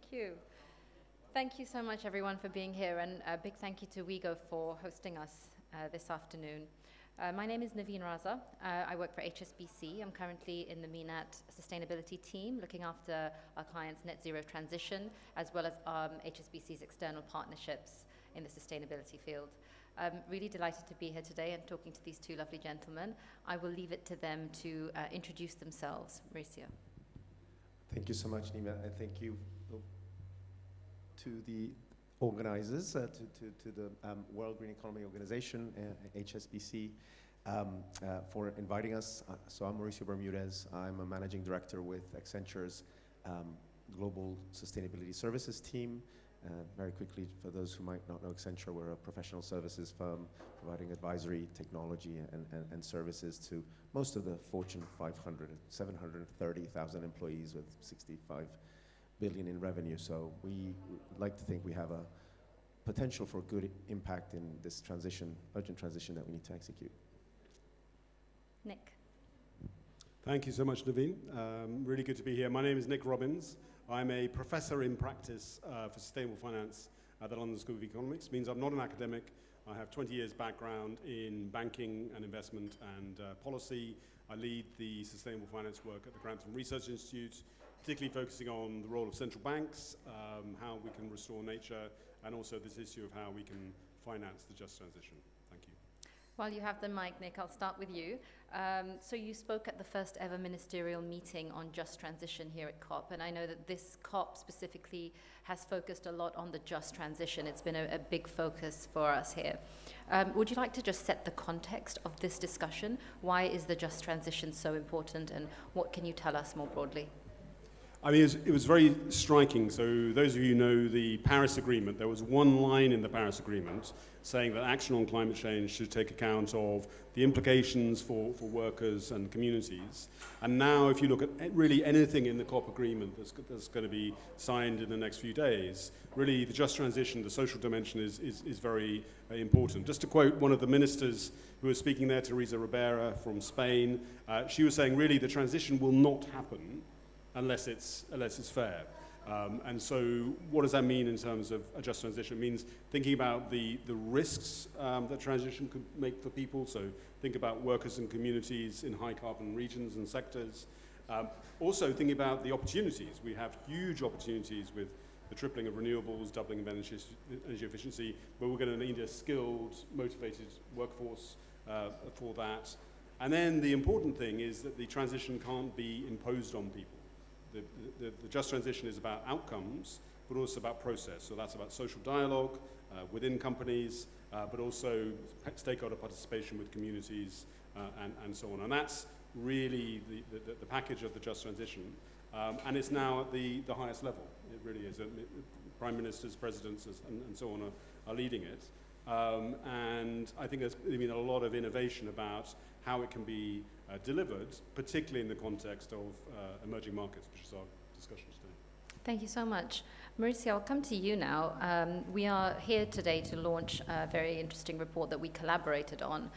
Thank you. Thank you so much, everyone, for being here, and a big thank you to WGEO for hosting us this afternoon. My name is Naveen Raza. I work for HSBC. I'm currently in the MENAT sustainability team, looking after our clients' net zero transition, as well as HSBC's external partnerships in the sustainability field. I'm really delighted to be here today and talking to these two lovely gentlemen. I will leave it to them to introduce themselves. Mauricio. Thank you so much, Nima, and thank you to the organizers, to the World Green Economy Organization, HSBC, for inviting us. So I'm Mauricio Bermudez. I'm a managing director with Accenture's Global Sustainability Services team. Very quickly, for those who might not know Accenture, we're a professional services firm providing advisory, technology, and services to most of the Fortune 500, 730,000 employees with 65 billion in revenue. So we like to think we have a potential for good impact in this transition, urgent transition that we need to execute. Nick. Thank you so much, Naveen. Really good to be here. My name is Nick Robbins. I'm a professor in practice for sustainable finance at the London School of Economics. Means I'm not an academic. I have 20 years background in banking and investment and policy. I lead the sustainable finance work at the Grantham Research Institute, particularly focusing on the role of central banks, how we can restore nature, and also this issue of how we can finance the just transition. Thank you. While you have the mic, Nick, I'll start with you. So you spoke at the first ever ministerial meeting on just transition here at COP, and I know that this COP specifically has focused a lot on the just transition. It's been a big focus for us here. Would you like to just set the context of this discussion? Why is the just transition so important, and what can you tell us more broadly? I mean, it was very striking. So those of you who know the Paris Agreement, there was one line in the Paris Agreement saying that action on climate change should take account of the implications for workers and communities. And now if you look at really anything in the COP agreement that's going to be signed in the next few days, really the just transition, the social dimension is very important. Just to quote one of the ministers who was speaking there, Teresa Ribera from Spain, she was saying really the transition will not happen unless it's fair. And so what does that mean in terms of a just transition? It means thinking about the risks that transition could make for people. So think about workers and communities in high carbon regions and sectors. Also thinking about the opportunities. We have huge opportunities with the tripling of renewables, doubling of energy efficiency, but we're going to need a skilled, motivated workforce for that. And then the important thing is that the transition can't be imposed on people. The just transition is about outcomes, but also about process. So that's about social dialogue within companies, but also stakeholder participation with communities and so on. And that's really the package of the just transition. And it's now at the highest level. It really is. Prime ministers, presidents, and so on are leading it. And I think there's been a lot of innovation about how it can be delivered, particularly in the context of emerging markets, which is our discussion today. Thank you so much. Mauricio, I'll come to you now. We are here today to launch a very interesting report that we collaborated on.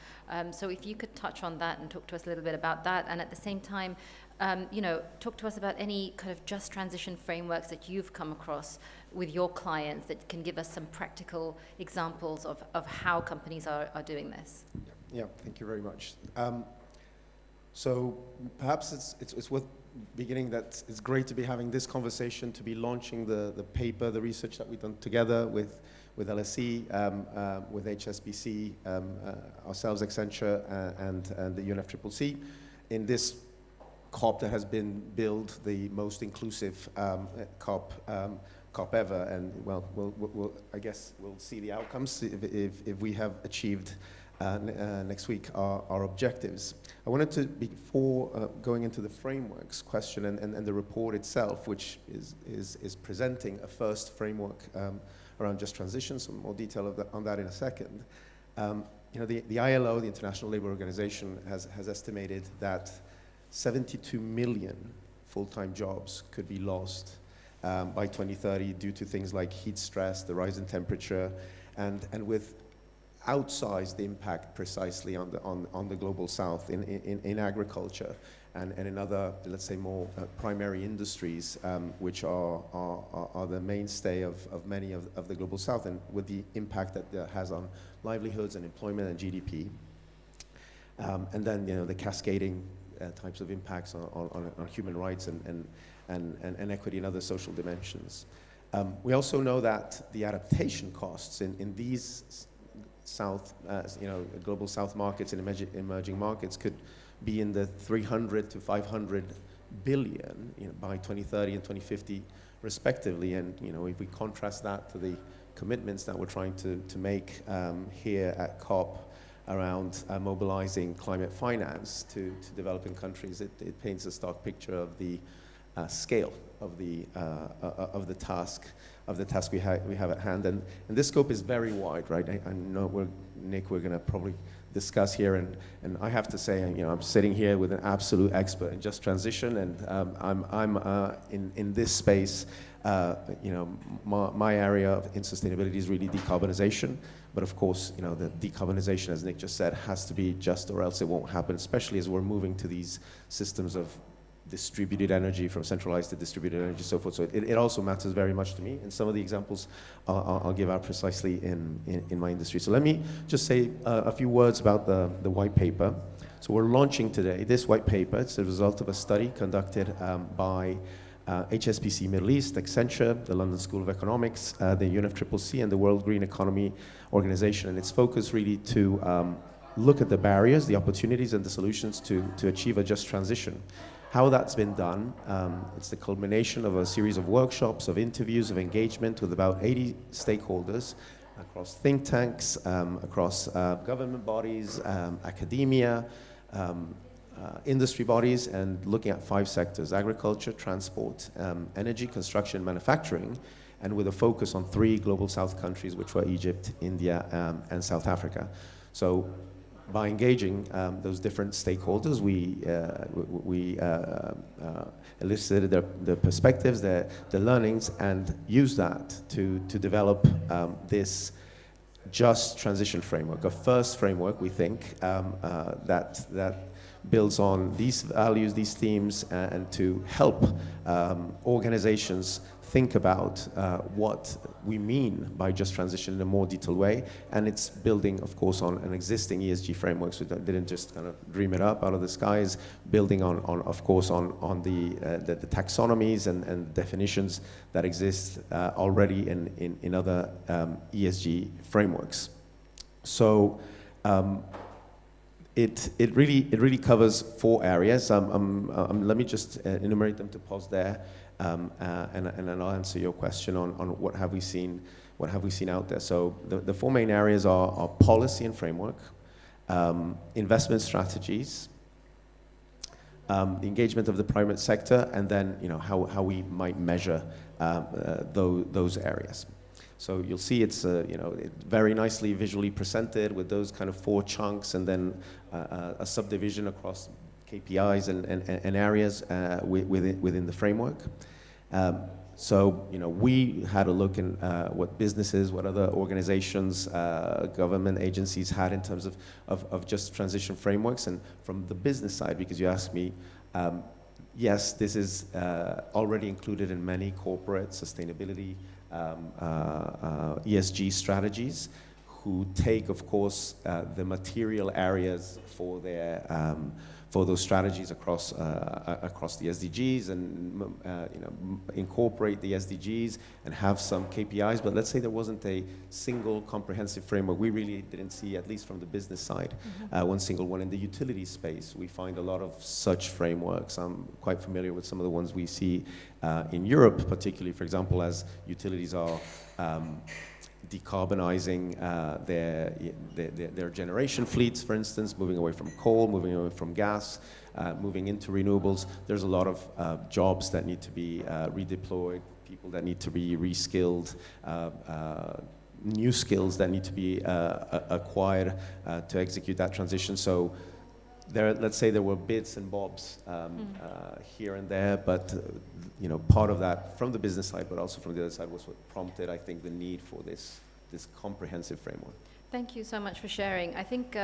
So if you could touch on that and talk to us a little bit about that, and at the same time, talk to us about any kind of just transition frameworks that you've come across with your clients that can give us some practical examples of how companies are doing this. Yeah, thank you very much. So perhaps it's worth beginning that it's great to be having this conversation, to be launching the paper, the research that we've done together with LSE, with HSBC, ourselves, Accenture, and the UNFCCC in this COP that has been billed the most inclusive COP ever. And well, I guess we'll see the outcomes if we have achieved next week our objectives. I wanted to, before going into the frameworks question and the report itself, which is presenting a first framework around just transition, some more detail on that in a second. The ILO, the International Labour Organization, has estimated that 72 million full-time jobs could be lost by 2030 due to things like heat stress, the rise in temperature, and with outsized impact precisely on the global south in agriculture and in other, let's say, more primary industries, which are the mainstay of many of the global south, and with the impact that has on livelihoods and employment and GDP. And then, the cascading types of impacts on human rights and equity and other social dimensions. We also know that the adaptation costs in these global south markets and emerging markets could be in the 300 to 500 billion by 2030 and 2050 respectively. And if we contrast that to the commitments that we're trying to make here at COP around mobilizing climate finance to developing countries, it paints a stark picture of the scale of the task we have at hand, and this scope is very wide, right? I know Nick, we're going to probably discuss here, and I have to say, I'm sitting here with an absolute expert in just transition, and I'm in this space. My area in sustainability is really decarbonization, but of course, the decarbonization, as Nick just said, has to be just, or else it won't happen, especially as we're moving to these systems of distributed energy, from centralized to distributed energy, so forth. So it also matters very much to me, and some of the examples I'll give out precisely in my industry. So let me just say a few words about the white paper. So we're launching today this white paper. It's a result of a study conducted by HSBC Middle East, Accenture, the London School of Economics, the UNFCCC, and the World Green Economy Organization, and it's focused really to look at the barriers, the opportunities, and the solutions to achieve a just transition. How that's been done, it's the culmination of a series of workshops, of interviews, of engagement with about 80 stakeholders across think tanks, across government bodies, academia, industry bodies, and looking at 5 sectors: agriculture, transport, energy, construction, manufacturing, and with a focus on 3 global south countries, which were Egypt, India, and South Africa. So by engaging those different stakeholders, we elicited their perspectives, their learnings, and used that to develop this just transition framework, a first framework, we think, that builds on these values, these themes, and to help organizations think about what we mean by just transition in a more detailed way. And it's building, of course, on an existing ESG framework, so that didn't just kind of dream it up out of the skies, building on the taxonomies and definitions that exist already in other ESG frameworks. So it really covers 4 areas. Let me just enumerate them to pause there. And then I'll answer your question on what have we seen out there. So the 4 main areas are policy and framework, investment strategies, the engagement of the private sector, and then how we might measure those areas. So you'll see it's very nicely visually presented with those kind of 4 chunks, and then a subdivision across KPIs and areas within the framework. So we had a look in what businesses, what other organizations, government agencies had in terms of just transition frameworks. And from the business side, because you asked me, yes, this is already included in many corporate sustainability ESG strategies, who take, of course, the material areas for their for those strategies across the SDGs, and incorporate the SDGs and have some KPIs. But let's say there wasn't a single comprehensive framework. We really didn't see, at least from the business side, one single one. In the utility space, we find a lot of such frameworks. I'm quite familiar with some of the ones we see in Europe, particularly, for example, as utilities are decarbonizing their generation fleets, for instance, moving away from coal, moving away from gas, moving into renewables. There's a lot of jobs that need to be redeployed, people that need to be reskilled, new skills that need to be acquired to execute that transition. So let's say there were bits and bobs here and there, but part of that from the business side, but also from the other side, was what prompted, I think, the need for this comprehensive framework. Thank you so much for sharing. I think,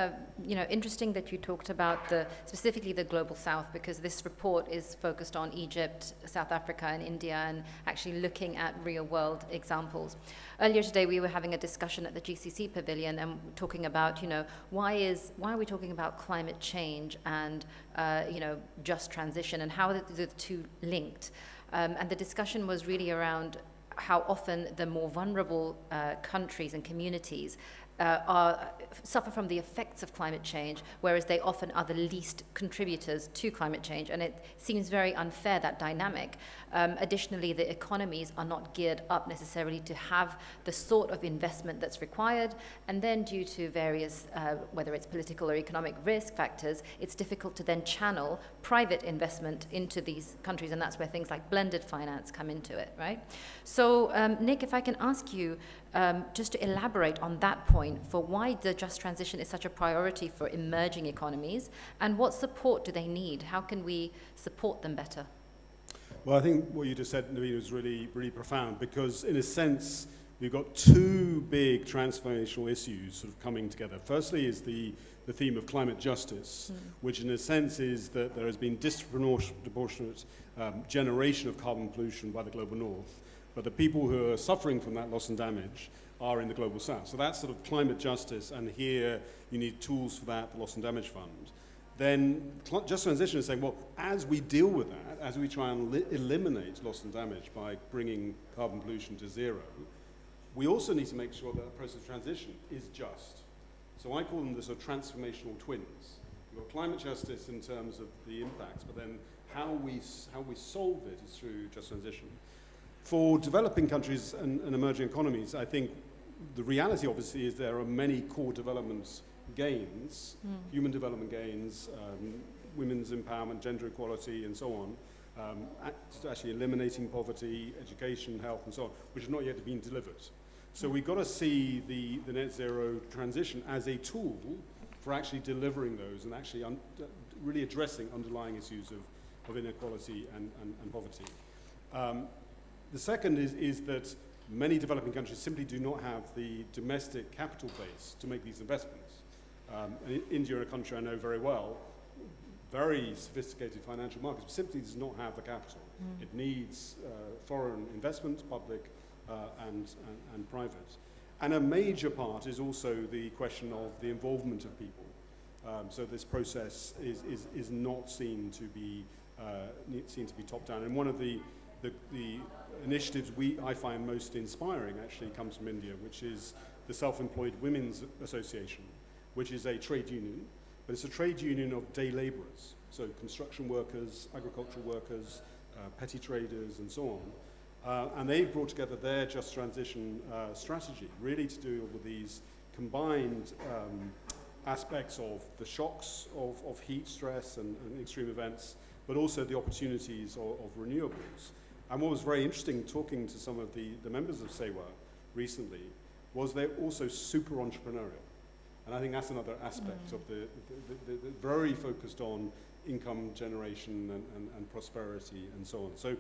interesting that you talked about specifically the Global South, because this report is focused on Egypt, South Africa, and India, and actually looking at real-world examples. Earlier today, we were having a discussion at the GCC Pavilion and talking about, why are we talking about climate change and, just transition, and how are the two linked? And the discussion was really around how often the more vulnerable countries and communities suffer from the effects of climate change, whereas they often are the least contributors to climate change. And it seems very unfair, that dynamic. Additionally, the economies are not geared up necessarily to have the sort of investment that's required. And then due to various, whether it's political or economic risk factors, it's difficult to then channel private investment into these countries. And that's where things like blended finance come into it, right? So, Nick, if I can ask you, just to elaborate on that point for why the just transition is such a priority for emerging economies, and what support do they need? How can we support them better? Well, I think what you just said, Naveen, was really, really profound, because in a sense, we've got two big transformational issues sort of coming together. Firstly is the theme of climate justice, which in a sense is that there has been disproportionate generation of carbon pollution by the global north, but the people who are suffering from that loss and damage are in the global south. So that's sort of climate justice, and here you need tools for that, the loss and damage fund. Then just transition is saying, well, as we deal with that, as we try and eliminate loss and damage by bringing carbon pollution to zero, we also need to make sure that the process of transition is just. So I call them the sort of transformational twins. You've got climate justice in terms of the impacts, but then how we solve it is through just transition. For developing countries and emerging economies, I think the reality obviously is there are many core development gains, human development gains, women's empowerment, gender equality, and so on, actually eliminating poverty, education, health, and so on, which have not yet been delivered. So we've got to see the net zero transition as a tool for actually delivering those and actually really addressing underlying issues of inequality and poverty. The second is that many developing countries simply do not have the domestic capital base to make these investments. India, a country I know very well, very sophisticated financial markets, but simply does not have the capital. It needs foreign investment, public and private. And a major part is also the question of the involvement of people. So this process is not seen to be top down. And one of the initiatives I find most inspiring actually comes from India, which is the Self-Employed Women's Association, which is a trade union, but it's a trade union of day laborers, so construction workers, agricultural workers, petty traders, and so on. And they've brought together their just transition strategy, really to deal with these combined aspects of the shocks of heat stress and extreme events, but also the opportunities of renewables. And what was very interesting talking to some of the members of SEWA recently was they're also super entrepreneurial. And I think that's another aspect of the very focused on income generation and prosperity and so on. So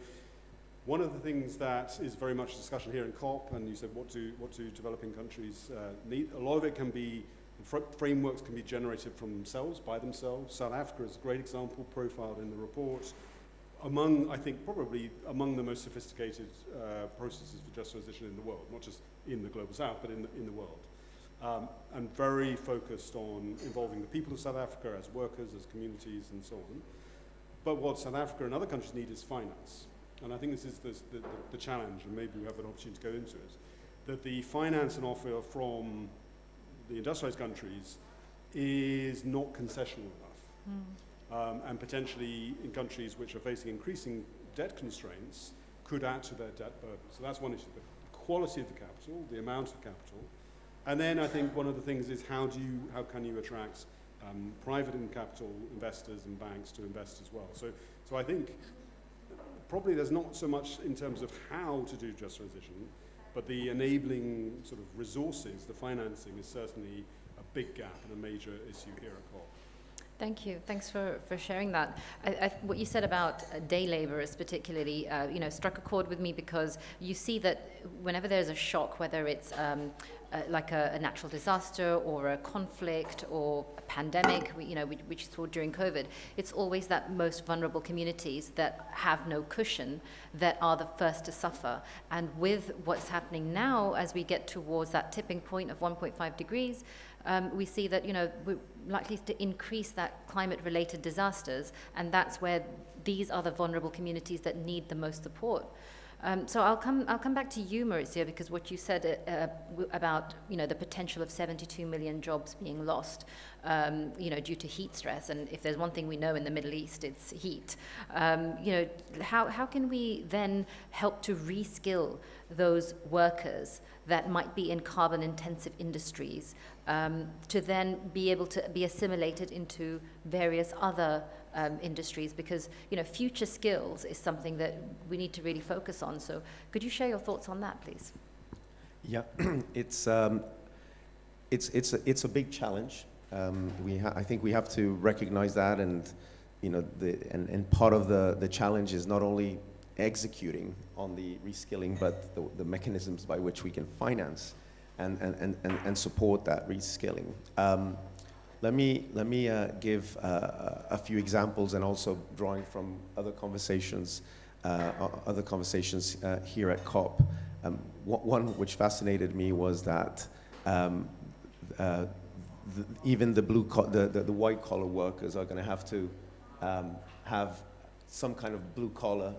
one of the things that is very much a discussion here in COP, and you said what do developing countries need? A lot of it can be, frameworks can be generated from themselves, by themselves. South Africa is a great example, profiled in the report. I think probably among the most sophisticated processes for just transition in the world, not just in the global south, but in the world. And very focused on involving the people of South Africa as workers, as communities, and so on. But what South Africa and other countries need is finance. And I think this is the challenge, and maybe we have an opportunity to go into it, that the finance and offer from the industrialized countries is not concessional enough. And potentially in countries which are facing increasing debt constraints could add to their debt burden. So that's one issue, the quality of the capital, the amount of capital. And then I think one of the things is how can you attract private capital investors and banks to invest as well. So I think probably there's not so much in terms of how to do just transition, but the enabling sort of resources, the financing is certainly a big gap and a major issue here at COP. Thank you. Thanks for sharing that. What you said about day laborers particularly, struck a chord with me, because you see that whenever there's a shock, whether it's like a natural disaster or a conflict or a pandemic, which you saw during COVID, it's always that most vulnerable communities that have no cushion that are the first to suffer. And with what's happening now, as we get towards that tipping point of 1.5 degrees, we see that we're likely to increase that climate-related disasters, and that's where these are the vulnerable communities that need the most support. So I'll come back to you, Maurizio, because what you said about the potential of 72 million jobs being lost, due to heat stress, and if there's one thing we know in the Middle East, it's heat. How can we then help to reskill those workers that might be in carbon-intensive industries, to then be able to be assimilated into various other industries, because future skills is something that we need to really focus on. So could you share your thoughts on that, please? Yeah, it's a big challenge. I think we have to recognize that, and and part of the challenge is not only executing on the reskilling, but the mechanisms by which we can finance and support that reskilling. Let me give a few examples, and also drawing from other conversations here at COP. One which fascinated me was that even the white collar workers are going to have to have some kind of blue collar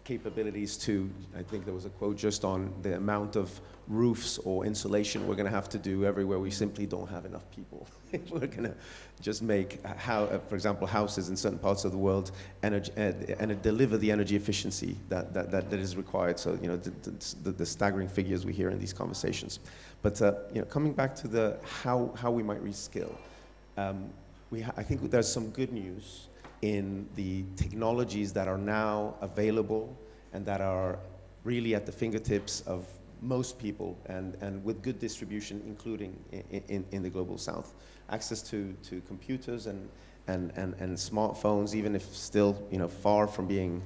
capabilities to, I think there was a quote just on the amount of roofs or insulation we're going to have to do everywhere we simply don't have enough people. We're going to just make, for example, houses in certain parts of the world and deliver the energy efficiency that is required. So, the staggering figures we hear in these conversations. But, coming back to how we might reskill, I think there's some good news in the technologies that are now available and that are really at the fingertips of most people, and with good distribution, including in the global south. Access to computers and smartphones, even if still far from being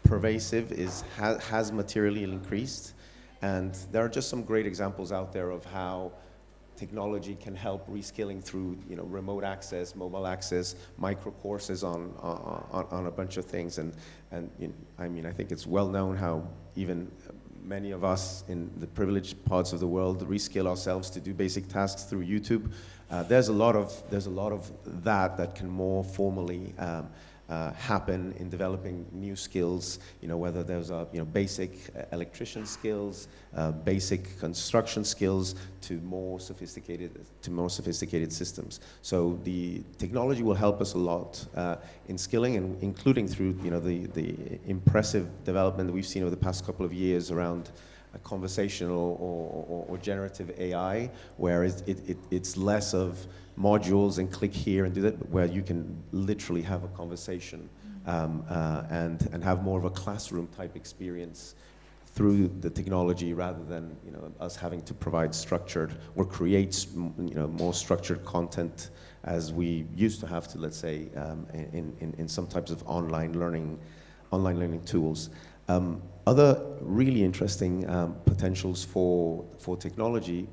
pervasive, has materially increased. And there are just some great examples out there of how technology can help reskilling through remote access, mobile access, micro courses on a bunch of things. And I think it's well known how even many of us in the privileged parts of the world reskill ourselves to do basic tasks through YouTube. There's a lot of that can more formally happen in developing new skills, whether those are basic electrician skills, basic construction skills, to more sophisticated systems. So the technology will help us a lot in skilling, and including through the impressive development that we've seen over the past couple of years around conversational or generative AI, where it's less of modules and click here and do that, but where you can literally have a conversation and have more of a classroom type experience through the technology, rather than us having to provide structured or create more structured content as we used to have to, let's say, in some types of online learning tools. Other really interesting potentials for technology,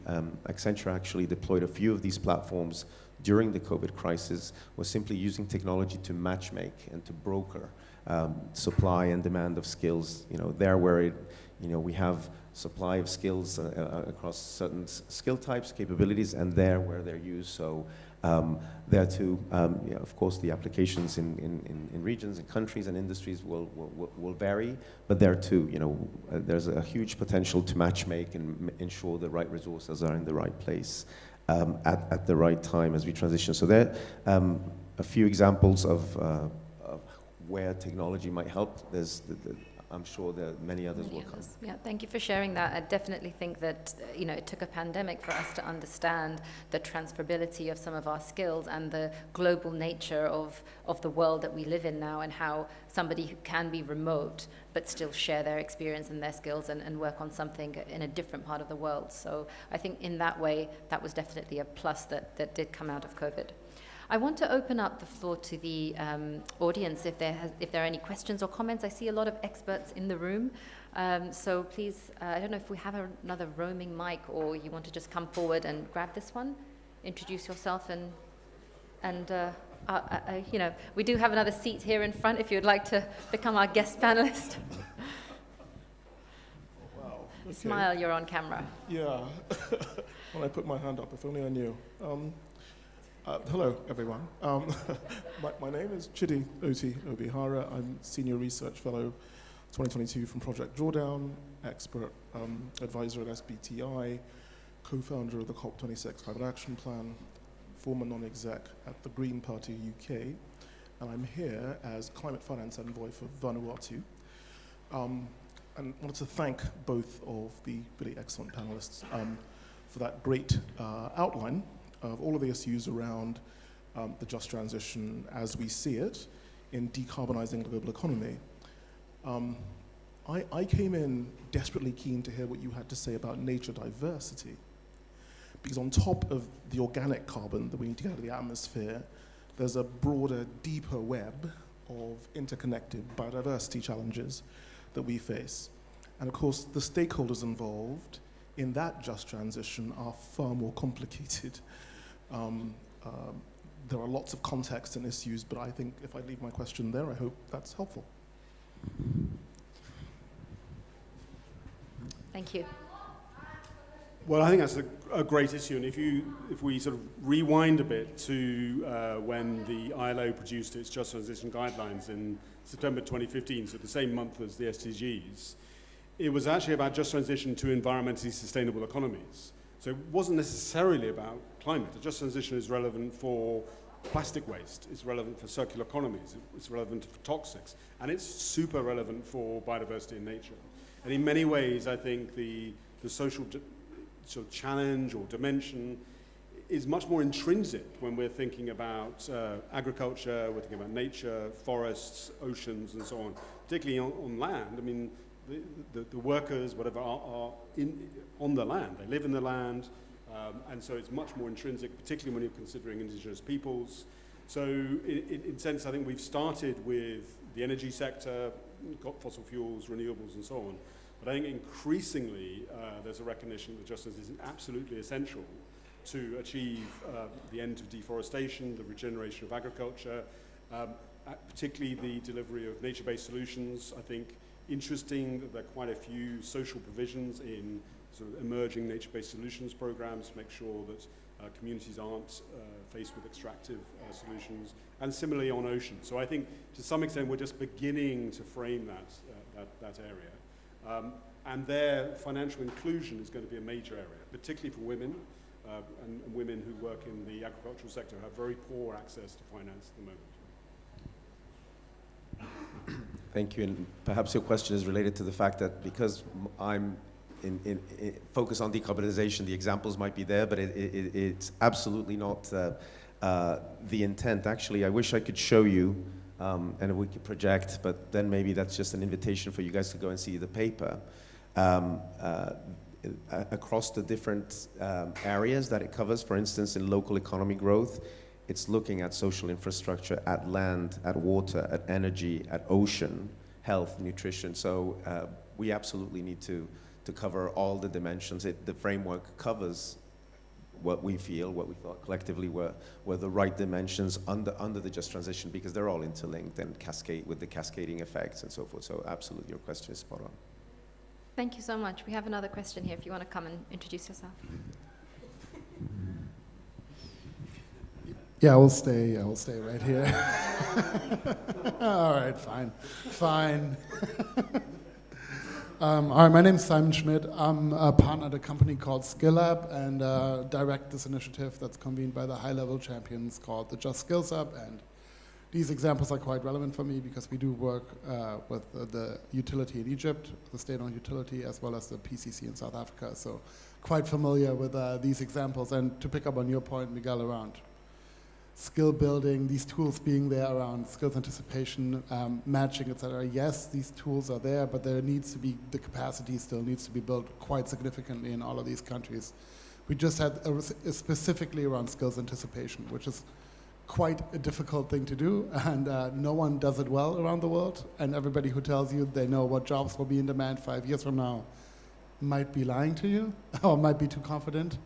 Accenture actually deployed a few of these platforms during the COVID crisis, was simply using technology to matchmake and to broker supply and demand of skills. There where we have supply of skills across certain skill types, capabilities, and there where they're used. So there too, of course, the applications in regions and countries and industries will vary, but there too, there's a huge potential to matchmake and ensure the right resources are in the right place at the right time as we transition. So there are a few examples of where technology might help. I'm sure there are many others will come. Yeah, thank you for sharing that. I definitely think that it took a pandemic for us to understand the transferability of some of our skills and the global nature of the world that we live in now, and how somebody who can be remote but still share their experience and their skills and work on something in a different part of the world. So I think in that way, that was definitely a plus that did come out of COVID. I want to open up the floor to the audience if there are any questions or comments. I see a lot of experts in the room. So please, I don't know if we have another roaming mic, or you want to just come forward and grab this one, introduce yourself, and you know, we do have another seat here in front if you would like to become our guest panelist. Wow. Okay. Smile, you're on camera. Yeah. When I put my hand up, if only I knew. Hello, everyone. My name is Chidi Oti Obihara. I'm Senior Research Fellow 2022 from Project Drawdown, expert advisor at SBTI, co-founder of the COP26 Climate Action Plan, former non-exec at the Green Party UK, and I'm here as Climate Finance Envoy for Vanuatu. And wanted to thank both of the really excellent panelists for that great outline of all of the issues around the just transition as we see it in decarbonizing the global economy. I came in desperately keen to hear what you had to say about nature diversity, because on top of the organic carbon that we need to get out of the atmosphere, there's a broader, deeper web of interconnected biodiversity challenges that we face. And of course, the stakeholders involved in that just transition are far more complicated. There are lots of context and issues, but I think if I leave my question there, I hope that's helpful. Thank you. Well, I think that's a great issue, and if we sort of rewind a bit to when the ILO produced its Just Transition Guidelines in September 2015, so the same month as the SDGs, it was actually about just transition to environmentally sustainable economies. So it wasn't necessarily about climate. The just transition is relevant for plastic waste, it's relevant for circular economies, it's relevant for toxics, and it's super relevant for biodiversity and nature. And in many ways, I think the social sort of challenge or dimension is much more intrinsic when we're thinking about agriculture, we're thinking about nature, forests, oceans, and so on. Particularly on land, I mean, the workers, whatever, are on the land. They live in the land, and so it's much more intrinsic, particularly when you're considering indigenous peoples. So in a sense, I think we've started with the energy sector, got fossil fuels, renewables, and so on. But I think increasingly there's a recognition that justice is absolutely essential to achieve the end of deforestation, the regeneration of agriculture, particularly the delivery of nature-based solutions. I think interesting that there are quite a few social provisions in sort of emerging nature-based solutions programs to make sure that communities aren't faced with extractive solutions, and similarly on oceans. So I think to some extent we're just beginning to frame that area. And there, financial inclusion is going to be a major area, particularly for women and women who work in the agricultural sector who have very poor access to finance at the moment. Thank you, and perhaps your question is related to the fact that because I'm in focus on decarbonization, the examples might be there, but it's absolutely not the intent. Actually, I wish I could show you, and we could project, but then maybe that's just an invitation for you guys to go and see the paper. Across the different areas that it covers, for instance, in local economy growth, it's looking at social infrastructure, at land, at water, at energy, at ocean, health, nutrition. So we absolutely need to cover all the dimensions. The framework covers what we feel, what we thought collectively were the right dimensions under the just transition, because they're all interlinked and cascade with the cascading effects and so forth. So absolutely, your question is spot on. Thank you so much. We have another question here if you want to come and introduce yourself. Yeah, I will stay right here. All right, fine. All right, my name is Simon Schmidt. I'm a partner at a company called SkillUp and direct this initiative that's convened by the high-level champions called the Just Skills Up. And these examples are quite relevant for me because we do work with the utility in Egypt, the state-owned utility, as well as the PCC in South Africa. So quite familiar with these examples. And to pick up on your point, Miguel, around skill building, these tools being there around skills anticipation, matching, etc. Yes, these tools are there, but there needs to be, the capacity still needs to be built quite significantly in all of these countries. We just had specifically around skills anticipation, which is quite a difficult thing to do, and no one does it well around the world. And everybody who tells you they know what jobs will be in demand 5 years from now might be lying to you or might be too confident.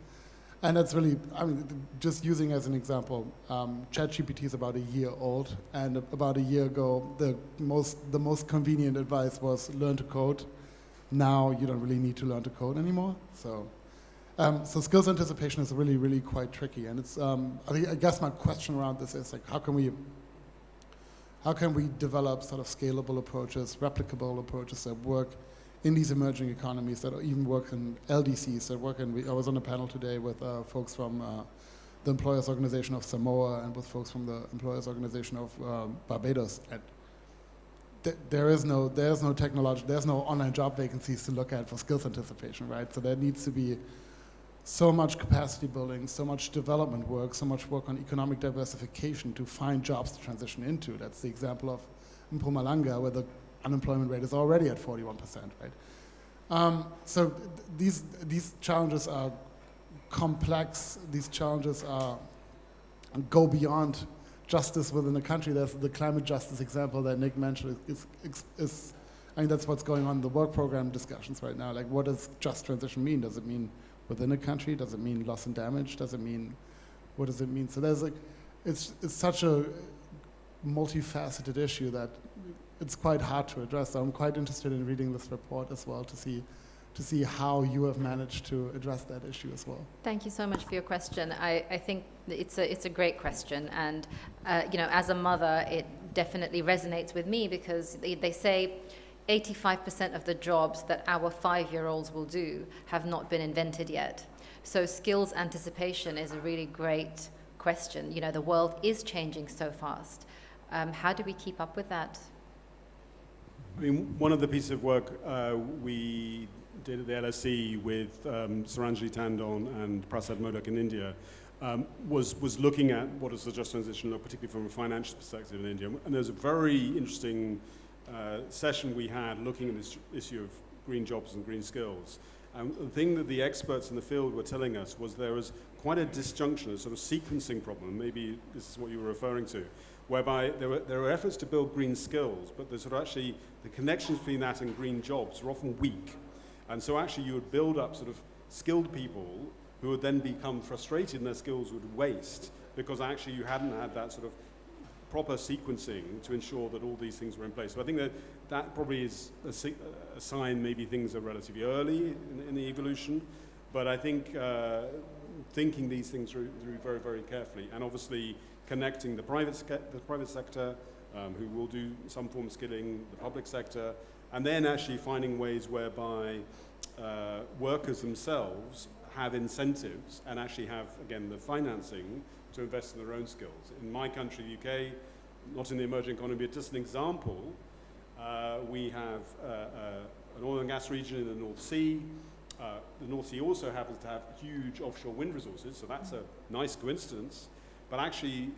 And that's really, I mean, just using as an example, ChatGPT is about a year old, and about a year ago, the most convenient advice was learn to code. Now you don't really need to learn to code anymore. So skills anticipation is really, really quite tricky. And it's, I guess my question around this is like, how can we develop sort of scalable approaches, replicable approaches that work in these emerging economies, that even work in LDCs, that work in, I was on a panel today with folks from the Employers Organization of Samoa and with folks from the Employers Organization of Barbados. And there's no online job vacancies to look at for skills anticipation, right? So there needs to be so much capacity building, so much development work, so much work on economic diversification to find jobs to transition into. That's the example of Mpumalanga, where the unemployment rate is already at 41%, right? So these challenges are complex. These challenges go beyond justice within the country. There's the climate justice example that Nick mentioned. I mean, that's what's going on in the work program discussions right now. Like, what does just transition mean? Does it mean within a country? Does it mean loss and damage? Does it mean, what does it mean? So there's like, it's such a multifaceted issue that it's quite hard to address. So I'm quite interested in reading this report as well to see how you have managed to address that issue as well. Thank you so much for your question. I think it's a great question, and you know, as a mother, it definitely resonates with me, because they say 85% of the jobs that our 5-year-olds will do have not been invented yet. So skills anticipation is a really great question. You know, the world is changing so fast. How do we keep up with that? I mean, one of the pieces of work we did at the LSE with Saranjali Tandon and Prasad Modak in India was looking at what does the just transition look, particularly from a financial perspective in India. And there's a very interesting session we had looking at this issue of green jobs and green skills. And the thing that the experts in the field were telling us was there was quite a disjunction, a sort of sequencing problem, maybe this is what you were referring to, whereby there were efforts to build green skills, but there's sort of actually the connections between that and green jobs are often weak. And so actually you would build up sort of skilled people who would then become frustrated and their skills would waste because actually you hadn't had that sort of proper sequencing to ensure that all these things were in place. So I think that probably is a sign maybe things are relatively early in the evolution, but I think thinking these things through very, very carefully, and obviously connecting the private sector, who will do some form of skilling, the public sector, and then actually finding ways whereby workers themselves have incentives and actually have, again, the financing to invest in their own skills. In my country, the UK, not in the emerging economy, but just an example, we have an oil and gas region in the North Sea. The North Sea also happens to have huge offshore wind resources, so that's a nice coincidence. But actually,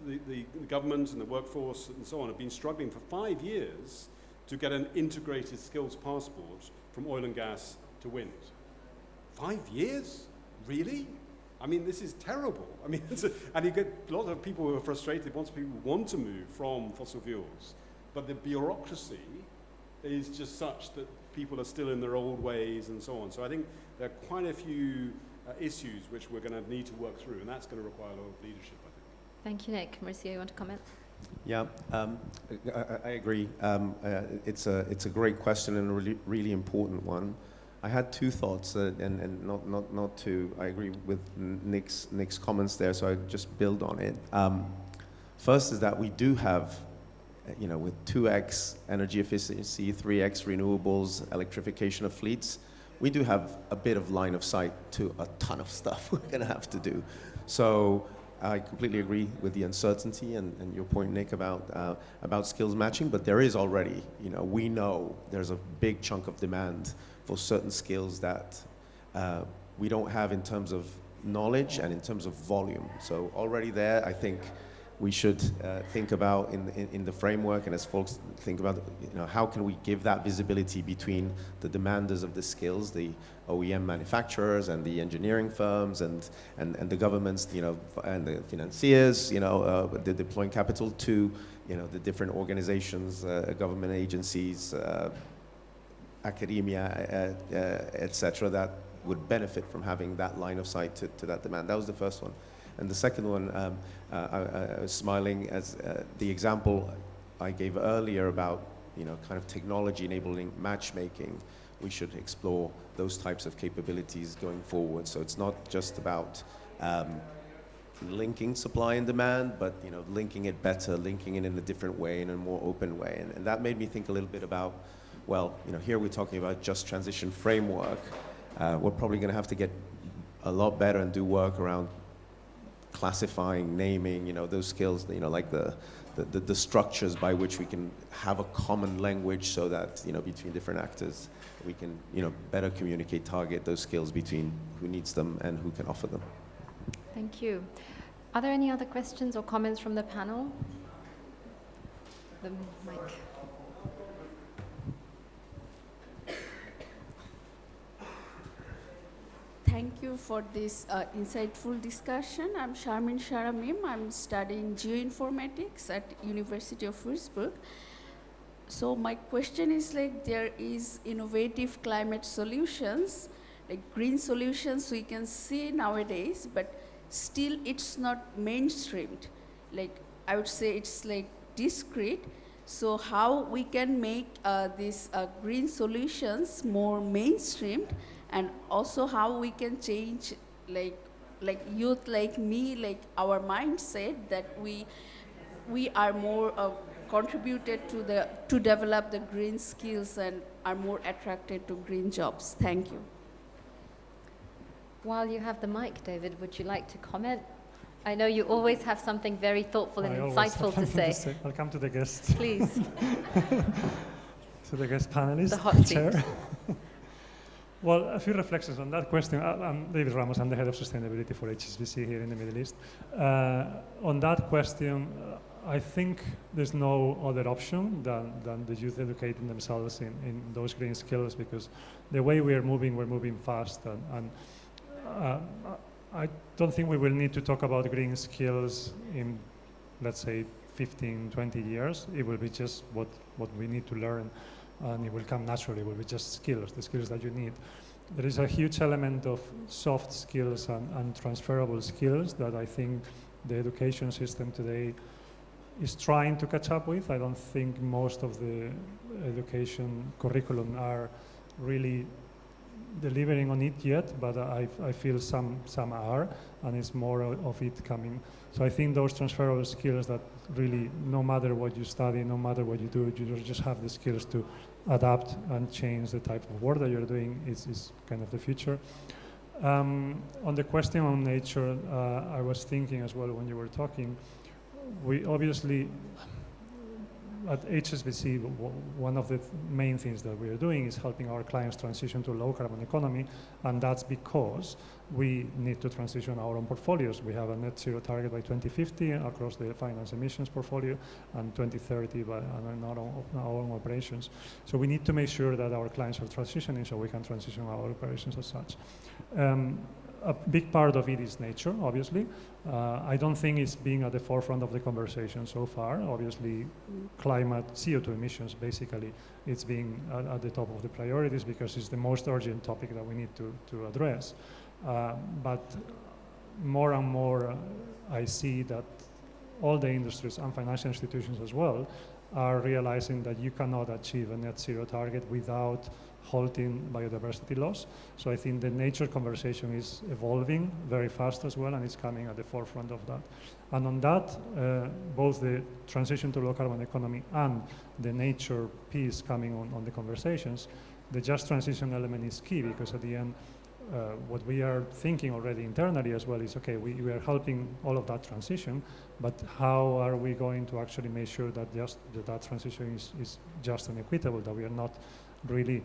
the government and the workforce and so on have been struggling for 5 years to get an integrated skills passport from oil and gas to wind. 5 years? Really? I mean, this is terrible. I mean, and you get a lot of people who are frustrated once people want to move from fossil fuels, but the bureaucracy is just such that people are still in their old ways and so on. So I think there are quite a few issues which we're going to need to work through, and that's going to require a lot of leadership, I think. Thank you, Nick. Mauricio, you want to comment? Yeah, I agree. It's a great question and a really, really important one. I had two thoughts, and not to. I agree with Nick's comments there, so I just build on it. First is that we do have, you know, with 2x energy efficiency, 3x renewables, electrification of fleets, we do have a bit of line of sight to a ton of stuff we're going to have to do. So I completely agree with the uncertainty and your point, Nick, about skills matching, but there is already, you know, we know there's a big chunk of demand for certain skills that we don't have in terms of knowledge and in terms of volume. So already there, I think we should think about in the framework, and as folks think about, how can we give that visibility between the demanders of the skills, the OEM manufacturers and the engineering firms and the governments, and the financiers, the deploying capital to, the different organizations, government agencies, academia, etc., that would benefit from having that line of sight to that demand. That was the first one. And the second one, I was smiling as the example I gave earlier about, kind of technology enabling matchmaking. We should explore those types of capabilities going forward. So it's not just about linking supply and demand, but linking it better, linking it in a different way, in a more open way. And that made me think a little bit about, well, here we're talking about just transition framework. We're probably going to have to get a lot better and do work around classifying, naming, those skills, like the structures by which we can have a common language so that, between different actors, we can, better communicate, target those skills between who needs them and who can offer them. Thank you. Are there any other questions or comments from the panel? The mic. Thank you for this insightful discussion. I'm Sharmin Sharamim. I'm studying geoinformatics at University of Würzburg. So my question is, there is innovative climate solutions, like green solutions we can see nowadays, but still it's not mainstreamed. I would say it's discrete. So how we can make these green solutions more mainstreamed, and also how we can change, youth like me, our mindset that we are more contributed to develop the green skills and are more attracted to green jobs. Thank you. While you have the mic, David, would you like to comment? I know you always have something very thoughtful and insightful to say. Welcome to the guest. Please. To the guest panelists. The hot seat. Well, a few reflections on that question. I'm David Ramos. I'm the head of sustainability for HSBC here in the Middle East. On that question, I think there's no other option than the youth educating themselves in those green skills, because the way we're moving fast, and I don't think we will need to talk about green skills in, let's say, 15, 20 years. It will be just what we need to learn, and it will come naturally. It will be just skills, the skills that you need. There is a huge element of soft skills and transferable skills that I think the education system today is trying to catch up with. I don't think most of the education curriculum are really delivering on it yet, but I feel some are, and it's more of it coming. So I think those transferable skills that really, no matter what you study, no matter what you do, you just have the skills to adapt and change the type of work that you're doing is kind of the future. On the question on nature, I was thinking as well when you were talking, we obviously, at HSBC, one of the main things that we are doing is helping our clients transition to a low carbon economy, and that's because we need to transition our own portfolios. We have a net zero target by 2050 across the finance emissions portfolio, and 2030 by our own operations. So we need to make sure that our clients are transitioning so we can transition our operations as such. A big part of it is nature, obviously. I don't think it's being at the forefront of the conversation so far. Obviously, climate, CO2 emissions, basically, it's being at the top of the priorities because it's the most urgent topic that we need to address. But more and more, I see that all the industries and financial institutions as well are realizing that you cannot achieve a net zero target without halting biodiversity loss. So I think the nature conversation is evolving very fast as well, and it's coming at the forefront of that. And on that, both the transition to low carbon economy and the nature piece coming on the conversations, the just transition element is key, because at the end, what we are thinking already internally as well is, okay, we are helping all of that transition, but how are we going to actually make sure that that transition is just and equitable, that we are not really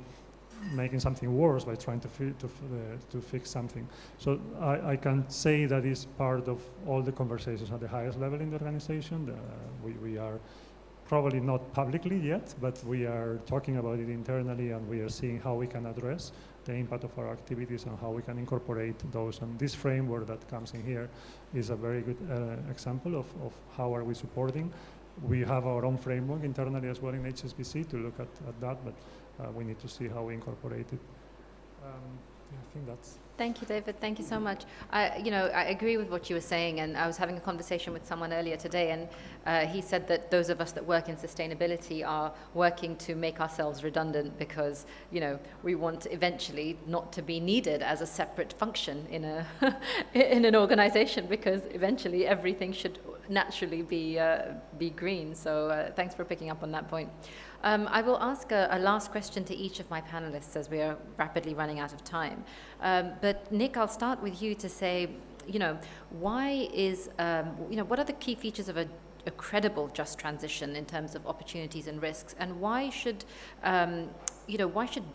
making something worse by trying to fix something. So I can say that is part of all the conversations at the highest level in the organization. We are probably not publicly yet, but we are talking about it internally, and we are seeing how we can address the impact of our activities and how we can incorporate those. And this framework that comes in here is a very good example of how are we supporting. We have our own framework internally as well in HSBC to look at that, but we need to see how we incorporate it. I think that's... Thank you, David. Thank you so much. I agree with what you were saying, and I was having a conversation with someone earlier today, and he said that those of us that work in sustainability are working to make ourselves redundant because, we want eventually not to be needed as a separate function in a in an organization, because eventually everything should naturally be green. So thanks for picking up on that point. I will ask a last question to each of my panelists as we are rapidly running out of time. But Nick, I'll start with you to say, why is, what are the key features of a credible just transition in terms of opportunities and risks, and why should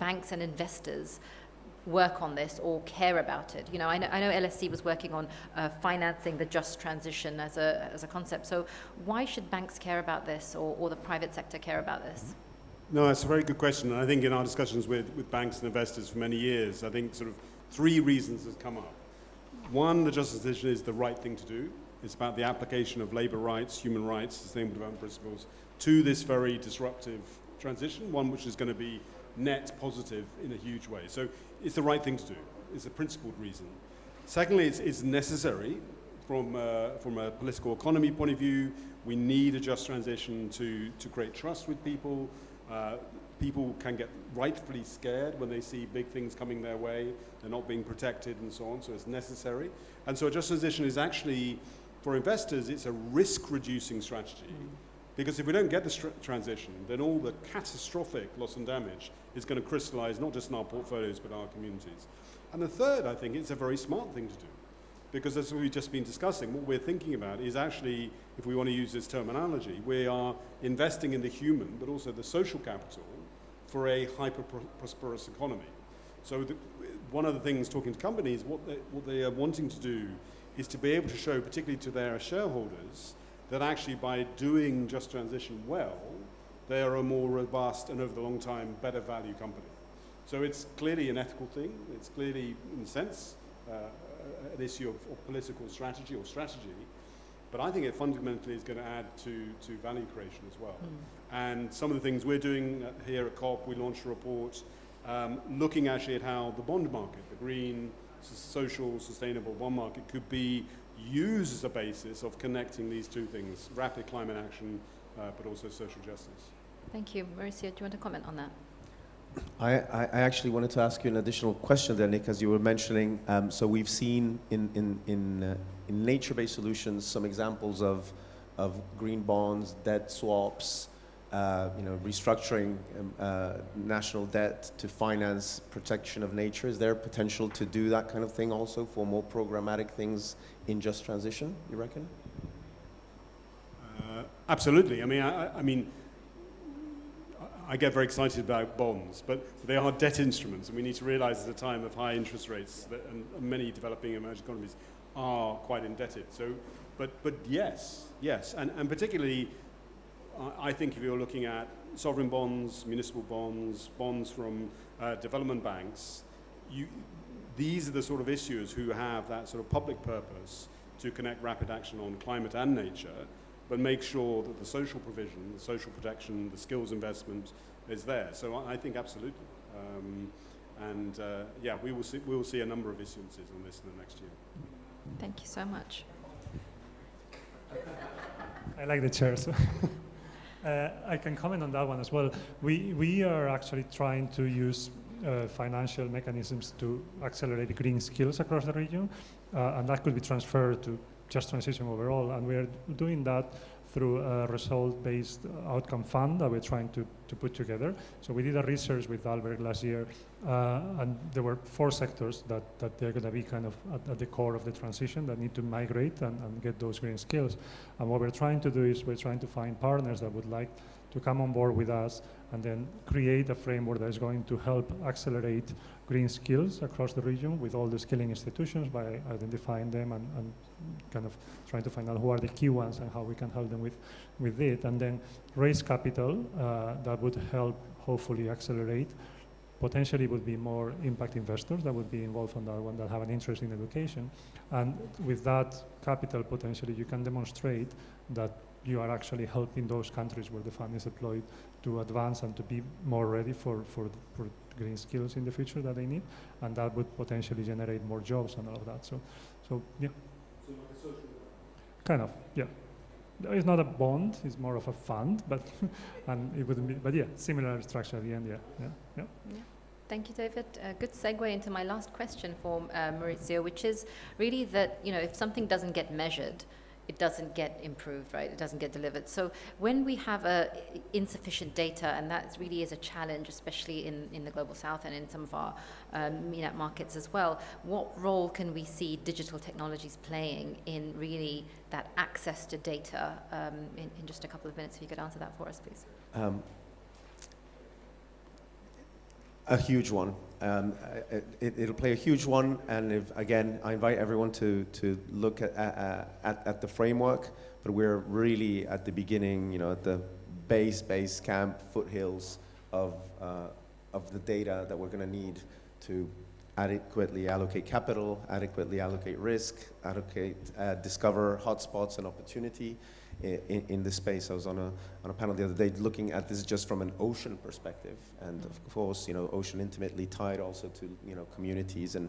banks and investors work on this or care about it? I know LSE was working on financing the just transition as a concept. So why should banks care about this, or the private sector care about this? No, that's a very good question. And I think in our discussions with banks and investors for many years, I think sort of three reasons has come up. One, the just transition is the right thing to do. It's about the application of labor rights, human rights, sustainable development principles to this very disruptive transition, one which is going to be net positive in a huge way. So it's the right thing to do. It's a principled reason. Secondly, it's necessary from a political economy point of view. We need a just transition to create trust with people. People can get rightfully scared when they see big things coming their way. They're not being protected and so on, so it's necessary. And so a just transition is actually, for investors, it's a risk-reducing strategy. Because if we don't get the transition, then all the catastrophic loss and damage is going to crystallize not just in our portfolios, but our communities. And the third, I think, it's a very smart thing to do. Because as we've just been discussing, what we're thinking about is actually, if we want to use this terminology, we are investing in the human, but also the social capital for a hyper-prosperous economy. So one of the things, talking to companies, what they are wanting to do is to be able to show, particularly to their shareholders, that actually by doing just transition well, they are a more robust and over the long time better value company. So it's clearly an ethical thing. It's clearly, in a sense, an issue of political strategy or strategy. But I think it fundamentally is going to add to value creation as well. And some of the things we're doing here at COP, we launched a report looking actually at how the bond market, the green, social, sustainable bond market could be used as a basis of connecting these two things, rapid climate action, but also social justice. Thank you. Mauricio, do you want to comment on that? I actually wanted to ask you an additional question there, Nick, as you were mentioning. So we've seen in nature-based solutions some examples of green bonds, debt swaps, restructuring national debt to finance protection of nature. Is there potential to do that kind of thing also for more programmatic things in just transition, you reckon? Absolutely. I mean, I get very excited about bonds, but they are debt instruments, and we need to realize at a time of high interest rates that and many developing emerging economies are quite indebted. So, but yes, and particularly, I think if you're looking at sovereign bonds, municipal bonds, bonds from development banks, these are the sort of issuers who have that sort of public purpose to connect rapid action on climate and nature, but make sure that the social provision, the social protection, the skills investment is there. So I think absolutely. We will see a number of issuances on this in the next year. Thank you so much. I like the chair, so I can comment on that one as well. We are actually trying to use financial mechanisms to accelerate green skills across the region, and that could be transferred to just transition overall, and we are doing that through a result-based outcome fund that we're trying to put together. So we did a research with Albert last year, and there were 4 sectors that they're going to be kind of at the core of the transition that need to migrate and get those green skills. And what we're trying to do is we're trying to find partners that would like to come on board with us and then create a framework that is going to help accelerate green skills across the region with all the skilling institutions by identifying them and kind of trying to find out who are the key ones and how we can help them with it, and then raise capital that would help hopefully accelerate. Potentially would be more impact investors that would be involved on that one that have an interest in education. And with that capital, potentially you can demonstrate that you are actually helping those countries where the fund is deployed to advance and to be more ready for green skills in the future that they need. And that would potentially generate more jobs and all of that. So yeah. So like a social kind of, yeah. It's not a bond, it's more of a fund, but and it wouldn't be, but yeah, similar structure at the end, yeah. Thank you, David. A good segue into my last question for Maurizio, which is really that, if something doesn't get measured, it doesn't get improved, right? It doesn't get delivered. So when we have insufficient data, and that really is a challenge, especially in the Global South and in some of our MENAT markets as well, what role can we see digital technologies playing in really that access to data? In just a couple of minutes, if you could answer that for us, please. A huge one. It'll play a huge one, and again, I invite everyone to look at the framework, but we're really at the beginning, at the base camp foothills of the data that we're going to need to adequately allocate capital, adequately allocate risk, discover hotspots and opportunity in this space. I was on a panel the other day looking at this just from an ocean perspective, and of course, ocean intimately tied also to communities and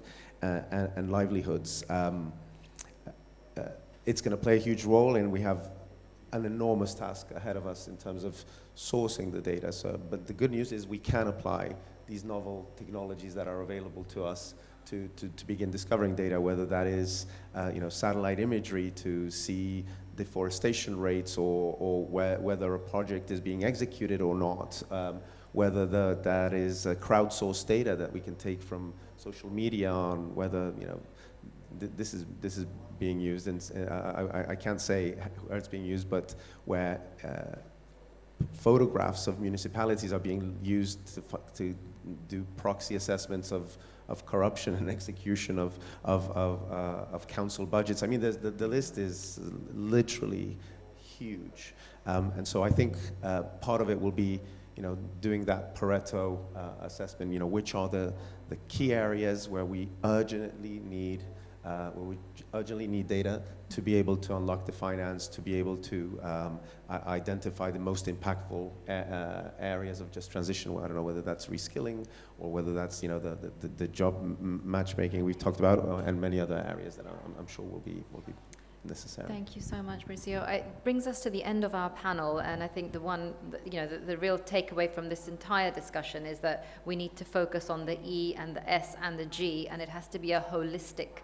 livelihoods. It's going to play a huge role, and we have an enormous task ahead of us in terms of sourcing the data. But the good news is we can apply these novel technologies that are available to us to begin discovering data, whether that is satellite imagery to see deforestation rates or whether a project is being executed or not, whether that is crowdsourced data that we can take from social media on whether this is being used, and I can't say where it's being used, but where photographs of municipalities are being used to do proxy assessments of corruption and execution of council budgets. I mean, the list is literally huge, and so I think part of it will be doing that Pareto assessment. Which are the key areas where we urgently need data to be able to unlock the finance, to be able to identify the most impactful areas of just transition. I don't know whether that's reskilling or whether that's the job matchmaking we've talked about, and many other areas that I'm sure will be necessary. Thank you so much, Maurizio. It brings us to the end of our panel, and I think the real takeaway from this entire discussion is that we need to focus on the E and the S and the G, and it has to be a holistic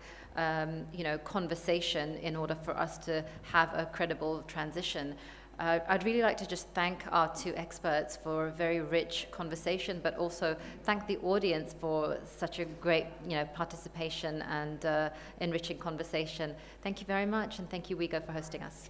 conversation in order for us to have a credible transition. I'd really like to just thank our two experts for a very rich conversation, but also thank the audience for such a great participation and enriching conversation. Thank you very much, and thank you, WGEO, for hosting us.